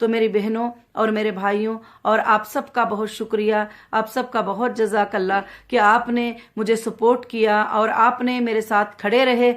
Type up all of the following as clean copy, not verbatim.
तो मेरी बहनों और मेरे भाइयों और आप सबका बहुत शुक्रिया, आप सबका बहुत जज़ाकल्लाह कि आपने मुझे सपोर्ट किया और आपने मेरे साथ खड़े रहे।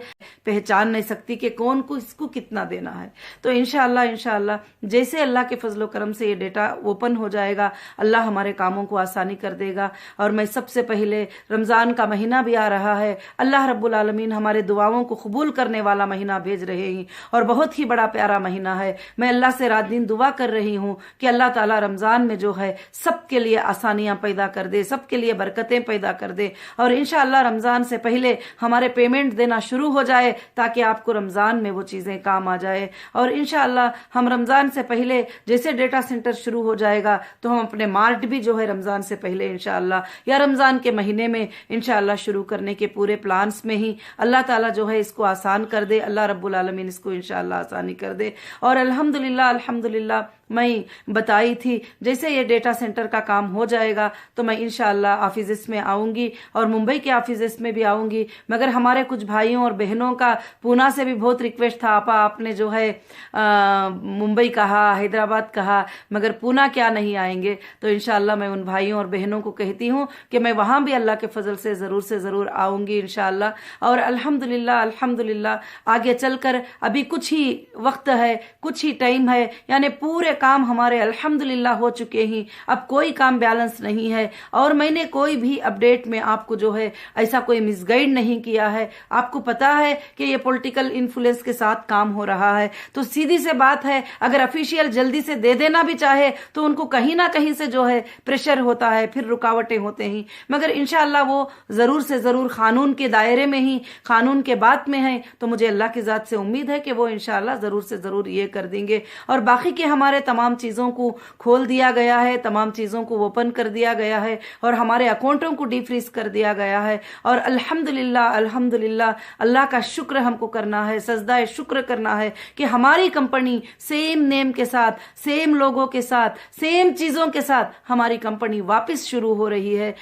पहचान नहीं सकती कि कौन को इसको कितना देना है। तो इंशाअल्लाह जैसे अल्लाह के फजलो करम से ये डेटा ओपन हो जाएगा, अल्लाह हमारे कामों को आसानी कर देगा। और मैं सबसे पहले, रमज़ान का महीना भी आ रहा है, अल्लाह रब्बुल आलमीन हमारे दुआओं को कबूल करने वाला महीना भेज रहे हैं और बहुत ही बड़ा प्यारा महीना है। मैं अल्लाह से रात दिन दुआ कर रही हूँ कि अल्लाह ताला रमज़ान में जो है सबके लिए आसानियां पैदा कर दे, सबके लिए बरकतें पैदा कर दे और इंशाअल्लाह रमज़ान से पहले हमारे पेमेंट देना शुरू हो जाए ताकि आपको रमज़ान में वो चीज़ें काम आ जाए। और इंशाअल्लाह हम रमज़ान से पहले जैसे डेटा सेंटर शुरू हो जाएगा तो हम अपने मार्ट भी जो है रमज़ान से पहले इंशाअल्लाह या रमज़ान के महीने में इंशाअल्लाह शुरू करने के पूरे प्लान्स में ही अल्लाह ताला जो है इसको आसान कर दे, अल्लाह रब्बुल आलमीन इसको इंशाअल्लाह आसानी कर दे। और अल्हम्दुलिल्लाह मैं बताई थी जैसे ये डेटा सेंटर का काम हो जाएगा तो मैं इंशाअल्लाह ऑफिस में आऊंगी और मुंबई के ऑफिस में भी आऊंगी। मगर हमारे कुछ भाइयों और बहनों का पूना से भी बहुत रिक्वेस्ट था, आपने जो है मुंबई कहा, हैदराबाद कहा, मगर पूना क्या नहीं आएंगे। तो इंशाअल्लाह मैं उन भाइयों और बहनों को कहती हूँ कि मैं वहां भी अल्लाह के फजल से जरूर आऊंगी इंशाअल्लाह। और अल्हम्दुलिल्लाह आगे चलकर अभी कुछ ही वक्त है, कुछ ही टाइम है, यानी पूरे काम हमारे अल्हम्दुलिल्लाह हो चुके हैं। अब कोई काम बैलेंस नहीं है और मैंने कोई भी अपडेट में आपको जो है ऐसा कोई मिसगाइड नहीं किया है। आपको पता है कि ये पॉलिटिकल इन्फ्लुएंस के साथ काम हो रहा है, तो सीधी से बात है अगर ऑफिशियल जल्दी से दे देना भी चाहे तो उनको कहीं ना कहीं से जो है प्रेशर होता है, फिर रुकावटें होते हैं। मगर इंशाअल्लाह वो जरूर से जरूर कानून के दायरे में ही, कानून के बात में है, तो मुझे अल्लाह की जात से उम्मीद है कि वो इंशाअल्लाह जरूर से जरूर ये कर देंगे। और बाकी के हमारे तमाम चीजों को खोल दिया गया है, तमाम चीजों को ओपन कर दिया गया है और हमारे अकाउंटों को डीफ्रीज कर दिया गया है। और अल्हम्दुलिल्लाह अल्लाह का शुक्र हमको करना है, सजदा शुक्र करना है कि हमारी कंपनी सेम नेम के साथ, सेम लोगों के साथ, सेम चीजों के साथ हमारी कंपनी वापस शुरू हो रही है।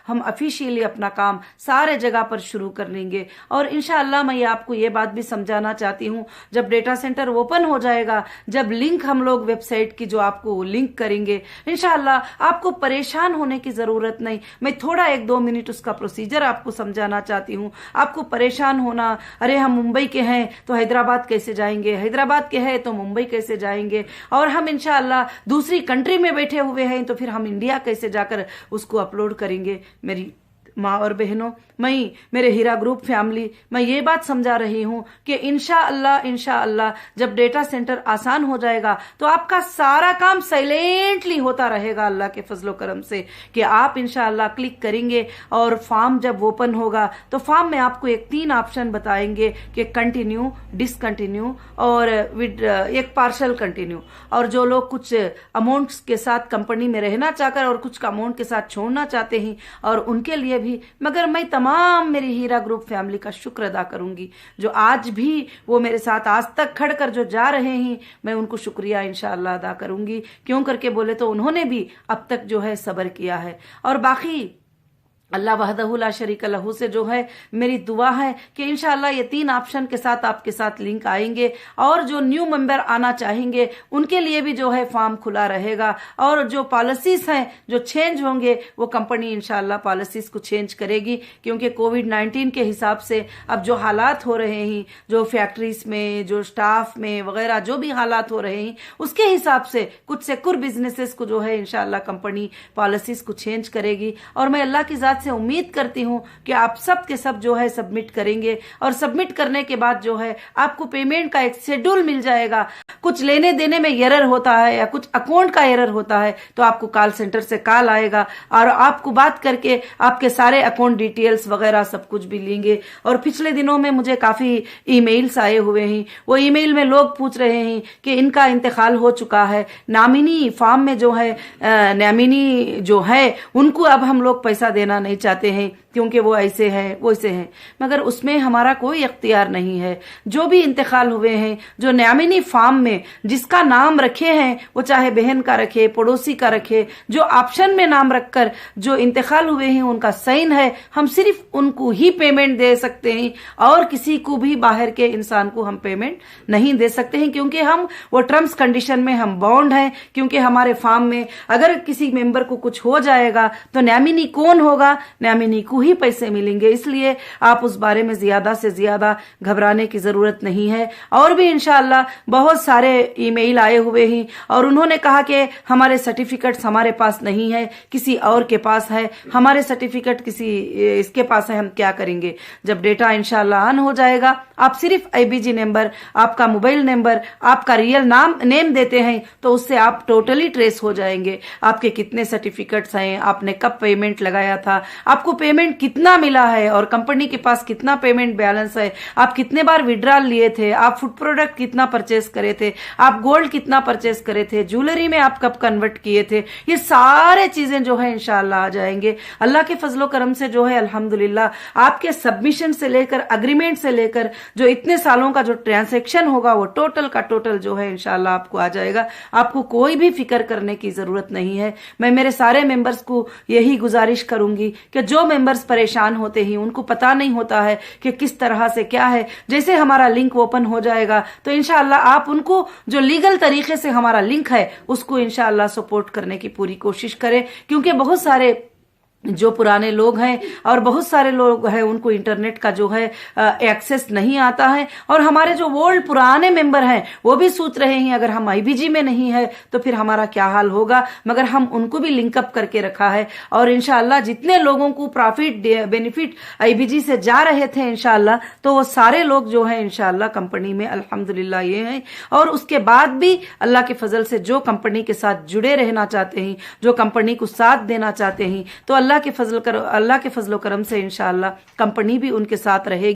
हम ऑफिशियली अपना काम सारे जगह पर शुरू कर लेंगे। और इंशाअल्लाह मैं आपको ये बात भी समझाना चाहती हूँ, जब डेटा सेंटर ओपन हो जाएगा, जब लिंक हम लोग वेबसाइट की जो आपको लिंक करेंगे, इंशाअल्लाह आपको परेशान होने की जरूरत नहीं। मैं थोड़ा 1-2 मिनट उसका प्रोसीजर आपको समझाना चाहती हूँ। आपको परेशान होना, अरे हम मुंबई के हैं तो हैदराबाद कैसे जाएंगे, हैदराबाद के हैं तो मुंबई कैसे जाएंगे, और हम इंशाअल्लाह दूसरी कंट्री में बैठे हुए हैं तो फिर हम इंडिया कैसे जाकर उसको अपलोड करेंगे। मेरी माँ और बहनों, मैं, मेरे हीरा ग्रुप फैमिली, मैं ये बात समझा रही हूँ कि इंशाअल्लाह जब डेटा सेंटर आसान हो जाएगा तो आपका सारा काम साइलेंटली होता रहेगा अल्लाह के फजलो करम से, कि आप इंशाअल्लाह क्लिक करेंगे और फॉर्म जब ओपन होगा तो फॉर्म में आपको 3 ऑप्शन बताएंगे कि कंटिन्यू, डिसकंटिन्यू और विद एक पार्शल कंटिन्यू। और जो लोग कुछ अमाउंट के साथ कंपनी में रहना चाहकर और कुछ अमाउंट के साथ छोड़ना चाहते हैं और उनके लिए भी, मगर मैं तमाम मेरी हीरा ग्रुप फैमिली का शुक्र अदा करूंगी जो आज भी वो मेरे साथ आज तक खड़कर जो जा रहे हैं, मैं उनको शुक्रिया इंशाअल्लाह अदा करूंगी। क्यों करके बोले तो उन्होंने भी अब तक जो है सब्र किया है। और बाकी अल्लाह वहदहु ला शरीक लहू से जो है मेरी दुआ है कि इंशाअल्लाह ये 3 ऑप्शन के साथ आपके साथ लिंक आएंगे और जो न्यू मेंबर आना चाहेंगे उनके लिए भी जो है फॉर्म खुला रहेगा। और जो पॉलिसीज हैं जो चेंज होंगे वो कंपनी इंशाअल्लाह पॉलिसीज को चेंज करेगी, क्योंकि कोविड-19 के हिसाब से अब जो हालात हो रहे हैं, जो फैक्ट्रीज में, जो स्टाफ में वगैरह जो भी हालात हो रहे हैं, उसके हिसाब से कुछ सिक्योर बिजनेसेस को जो है इंशाअल्लाह कंपनी पॉलिसीज को चेंज करेगी। और मैं अल्लाह की जात से उम्मीद करती हूं कि आप सब के सब जो है सबमिट करेंगे और सबमिट करने के बाद जो है आपको पेमेंट का एक शेड्यूल मिल जाएगा। कुछ लेने देने में एरर होता है या कुछ अकाउंट का एरर होता है तो आपको कॉल सेंटर से कॉल आएगा और आपको बात करके आपके सारे अकाउंट डिटेल्स वगैरह सब कुछ भी लेंगे। और पिछले दिनों में मुझे काफी ईमेल्स आए हुए हैं, वो ईमेल में लोग पूछ रहे हैं कि इनका इंतकाल हो चुका है, नामिनी फॉर्म में जो है नामिनी जो है उनको अब हम लोग पैसा देना नहीं चाहते हैं क्योंकि वो ऐसे है वो ऐसे हैं, मगर उसमें हमारा कोई इख्तियार नहीं है। जो भी इंतकाल हुए हैं, जो नामिनी फार्म में जिसका नाम रखे हैं, वो चाहे बहन का रखे, पड़ोसी का रखे, जो ऑप्शन में नाम रखकर जो इंतकाल हुए हैं उनका साइन है, हम सिर्फ उनको ही पेमेंट दे सकते हैं और किसी को भी बाहर के इंसान को हम पेमेंट नहीं दे सकते हैं, क्योंकि हम वो टर्म्स कंडीशन में हम बाउंड हैं। क्योंकि हमारे फार्म में अगर किसी मेंबर को कुछ हो जाएगा तो नॉमिनी कौन होगा, नॉमिनी को ही पैसे मिलेंगे। इसलिए आप उस बारे में ज्यादा से ज्यादा घबराने की जरूरत नहीं है। और भी इंशाअल्लाह बहुत सारे ईमेल आए हुए हैं और उन्होंने कहा कि हमारे सर्टिफिकेट्स हमारे पास नहीं है, किसी और के पास है, हमारे सर्टिफिकेट किसी इसके पास है, हम क्या करेंगे। जब डेटा इंशाअल्लाह ऑन हो जाएगा, आप सिर्फ IBG नंबर, आपका मोबाइल नंबर, आपका रियल नेम देते हैं तो उससे आप टोटली ट्रेस हो जाएंगे। आपके कितने सर्टिफिकेट्स हैं, आपने कब पेमेंट लगाया था, आपको पेमेंट कितना मिला है और कंपनी के पास कितना पेमेंट बैलेंस है, आप कितने बार विड्रॉल लिए थे, आप फूड प्रोडक्ट कितना परचेस करे थे, आप गोल्ड कितना परचेस करे थे, ज्वेलरी में आप कब कन्वर्ट किए थे, ये सारे चीजें जो है इंशाअल्लाह आ जाएंगे। अल्लाह के फजलो करम से जो है अल्हम्दुलिल्लाह आपके सबमिशन से लेकर अग्रीमेंट से लेकर जो इतने सालों का जो ट्रांजैक्शन होगा वो टोटल का टोटल जो है इंशाअल्लाह आपको आ जाएगा। आपको कोई भी फिक्र करने की जरूरत नहीं है। मैं मेरे सारे मेंबर्स को यही गुजारिश करूंगी कि जो मेंबर्स परेशान होते हैं, उनको पता नहीं होता है कि किस तरह से क्या है, जैसे हमारा लिंक ओपन हो जाएगा तो इंशाअल्लाह आप उनको जो लीगल तरीके से हमारा लिंक है उसको इंशाअल्लाह सपोर्ट करने की पूरी कोशिश करें। क्योंकि बहुत सारे जो पुराने लोग हैं और बहुत सारे लोग हैं उनको इंटरनेट का जो है एक्सेस नहीं आता है, और हमारे जो ओल्ड पुराने मेंबर हैं वो भी सोच रहे हैं अगर हम IBG में नहीं है तो फिर हमारा क्या हाल होगा, मगर हम उनको भी लिंकअप करके रखा है। और इंशाअल्लाह जितने लोगों को प्रॉफिट बेनिफिट IBG से जा रहे थे इंशाअल्लाह, तो वो सारे लोग जो है इंशाअल्लाह कंपनी में अल्हम्दुलिल्लाह ये हैं। और उसके बाद भी अल्लाह के फजल से जो कंपनी के साथ जुड़े रहना चाहते हैं, जो कंपनी को साथ देना चाहते हैं, तो अल्लाह के फजलो करम से इंशाअल्लाह कंपनी भी उनके साथ रहेगी।